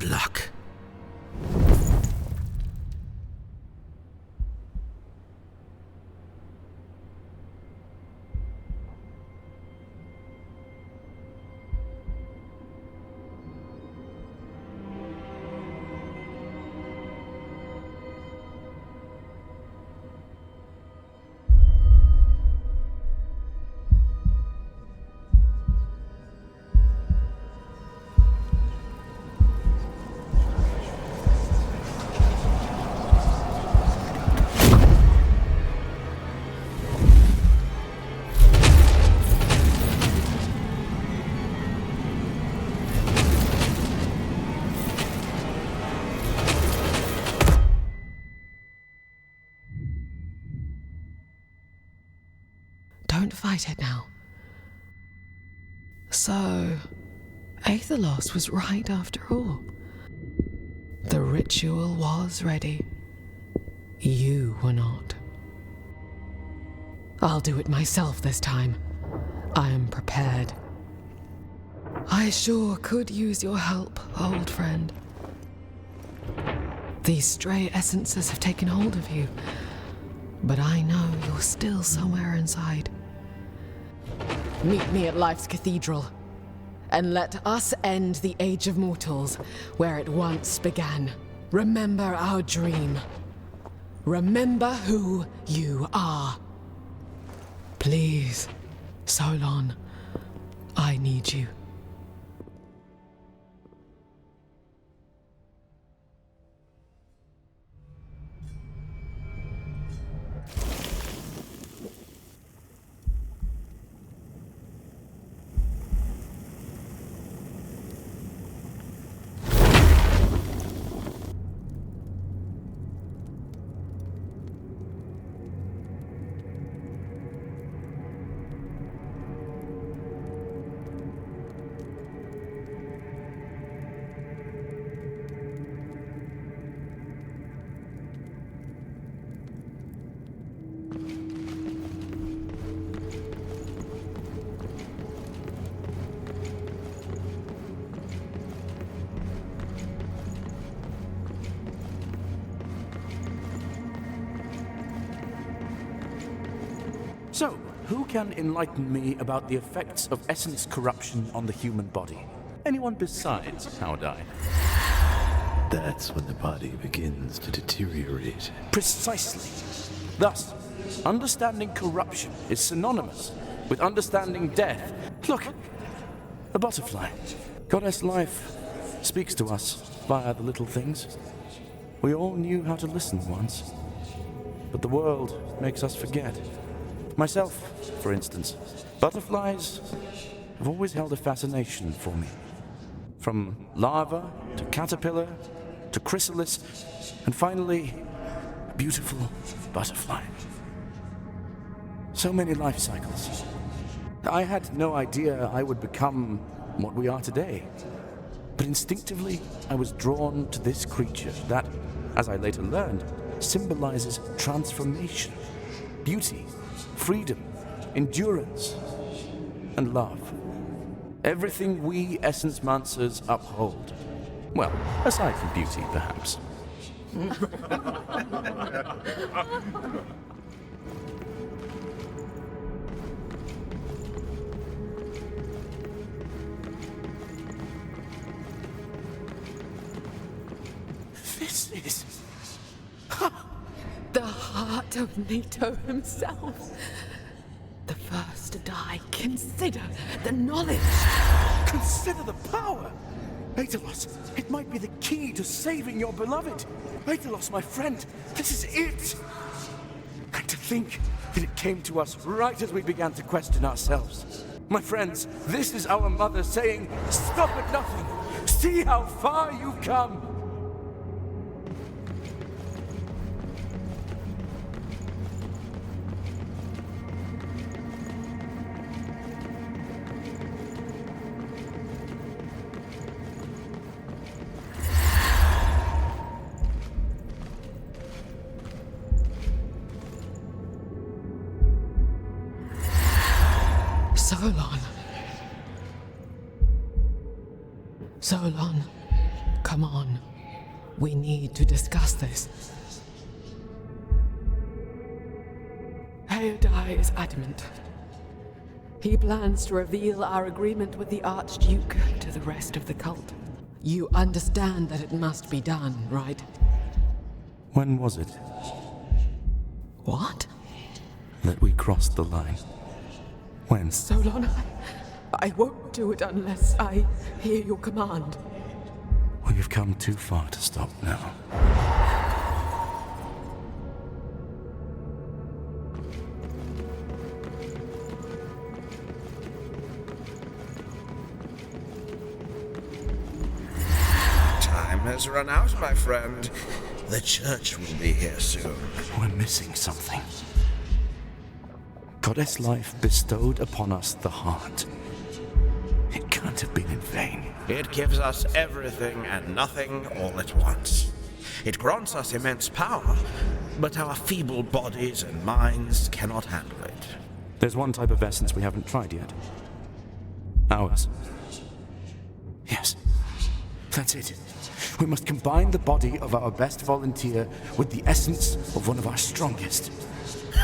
Good luck. Don't fight it now. So, Aetherlos was right after all. The ritual was ready. You were not. I'll do it myself this time. I am prepared. I sure could use your help, old friend. These stray essences have taken hold of you, but I know you're still somewhere inside. Meet me at Life's Cathedral, and let us end the Age of Mortals where it once began. Remember our dream. Remember who you are. Please, Solon, I need you. So, who can enlighten me about the effects of essence corruption on the human body? Anyone besides Howdai? That's when the body begins to deteriorate. Precisely. Thus, understanding corruption is synonymous with understanding death. Look, a butterfly. Goddess Life speaks to us via the little things. We all knew how to listen once, but the world makes us forget. Myself, for instance, butterflies have always held a fascination for me. From larva to caterpillar to chrysalis, and finally, a beautiful butterfly. So many life cycles. I had no idea I would become what we are today. But instinctively, I was drawn to this creature that, as I later learned, symbolizes transformation, beauty, freedom, endurance, and love. Everything we Essence-Mancers uphold. Well, aside from beauty, perhaps. This is the heart of Nato himself. The first to die. Consider the knowledge. Consider the power! Aetherlos, it might be the key to saving your beloved. Aetherlos, my friend, this is it! And to think that it came to us right as we began to question ourselves. My friends, this is our mother saying, stop at nothing. See how far you've come. Solon, Come on. We need to discuss this. Heodai is adamant. He plans to reveal our agreement with the Archduke to the rest of the cult. You understand that it must be done, right? When was it? What? That we crossed the line? When? Solon, I won't do it unless I hear your command. Well, you've come too far to stop now. Time has run out, my friend. The church will be here soon. We're missing something. Goddess life bestowed upon us the heart. It can't have been in vain. It gives us everything and nothing all at once. It grants us immense power, but our feeble bodies and minds cannot handle it. There's one type of essence we haven't tried yet. Ours. Yes, that's it. We must combine the body of our best volunteer with the essence of one of our strongest.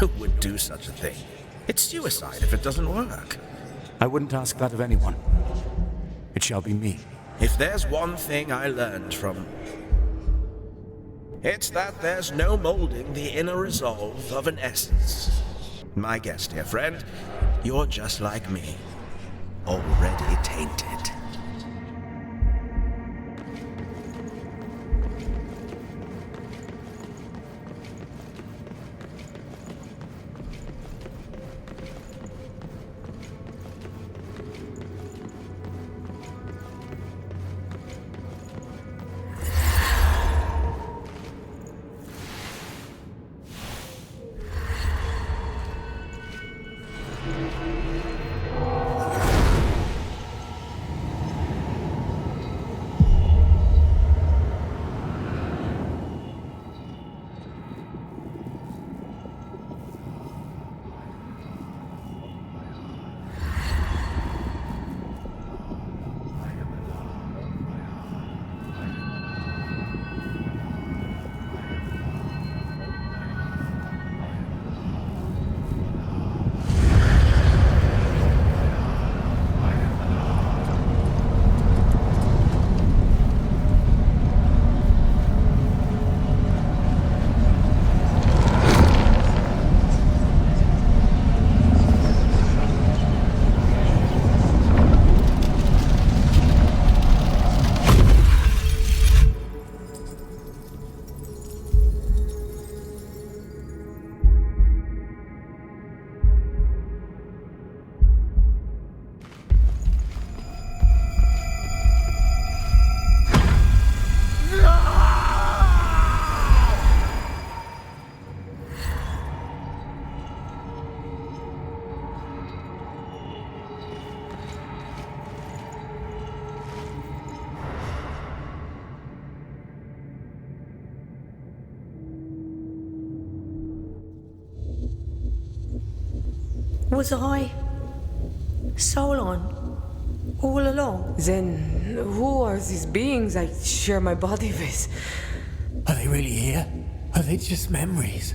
Who would do such a thing? It's suicide if it doesn't work. I wouldn't ask that of anyone. It shall be me. If there's one thing I learned from... it's that there's no molding the inner resolve of an essence. My guess, dear friend, you're just like me. Already tainted. Was I Solon all along? Then who are these beings I share my body with? Are they really here? Are they just memories?